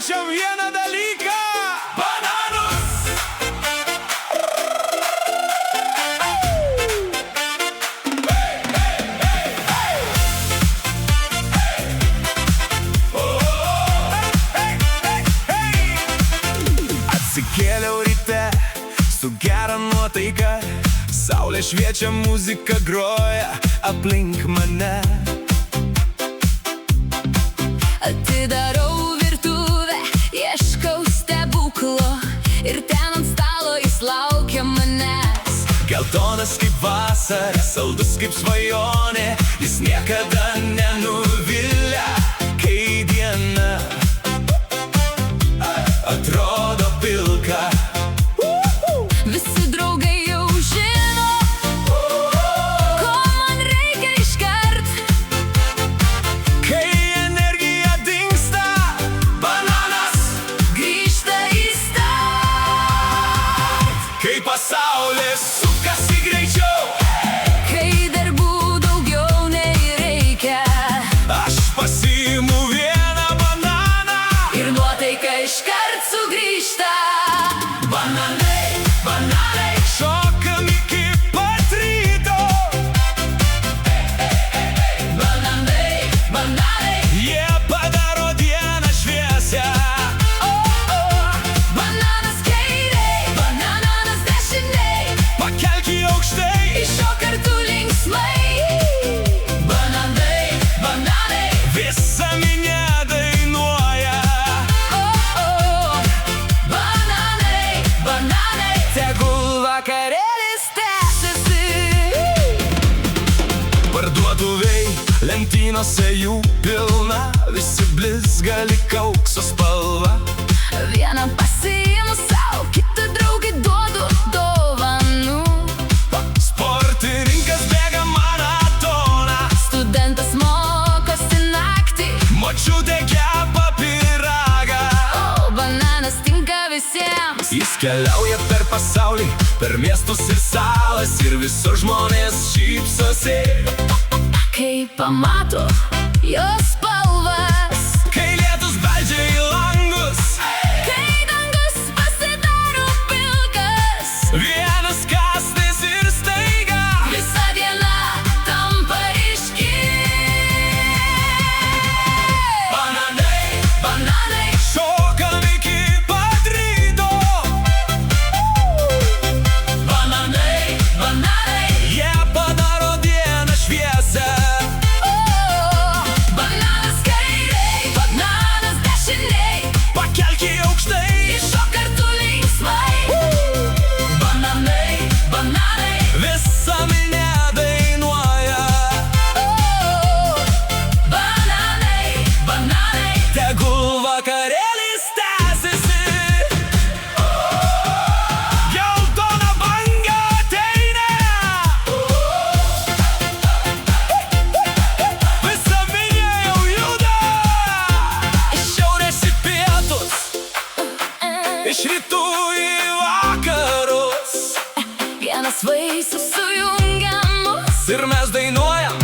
švenčiam vieną dalyką – bananus! Atsikėliau ryte su gera nuotaika, saulė šviečia, muzika groja aplink mane. Atidarau virtuvę, ieškau stebuklo ir ten ant stalo jis laukia manęs. Geltonas kaip vasara, saldus kaip svajonė, jis niekada nenuvilia, kai diena atrodo pilka. Visi draugai jau žino, ko man reikia iškart. Kai energija dingsta, bananas Grįžta į start. kai pasaulis sukasi greičiau, Kai darbų daugiau nei reikia aš pasiimu vieną bananą. ir nuotaika iškart sugrįžta. Bananai, bananai, šokam iki pat ryto. Bananai, bananai, Jie padaro dieną šviesią. bananas kairiai, bananas dešiniai, Pakelk jį aukštai, iššok kartu linksmai. Bananai, bananai, visa minia dainuoja. bananai, bananai, Tegul vakarėlis tęsiasi. Parduotuviai, lentynose jų pilna, visi blizga lyg aukso spalva. vieną pasiimu sau, kitą draugai duodu dovanų. Sportininkas bėga maratoną, Studentas mokosi naktį, močiutė kepa pyragą. bananas tinka visiems. Jis keliauja per pasaulį, per miestus ir salas, ir visur žmonės šypsosi. Kai pamato jos spalvas, Kai lietus beldžia į langus, kai dangus pasidaro pilkas, vienas kąsnis ir staiga visa diena tampa ryški. bananai, Bananai, šokam iki pat ryto. bananai, bananai, Jie padaro dieną šviesią. bananas kairiai, bananas dešiniai, Pakelk jį aukštai, iššok kartu linksmai. Bananai, bananai, visa minia dainuoja. bananai, bananai, Tegul vakarėlis tęsiasi. Geltona banga ateina. Visa minia jau juda. Iš šiaurės į pietus, iš rytų į vakarus. vienas vaisius sujungia mus. Ir mes dainuojam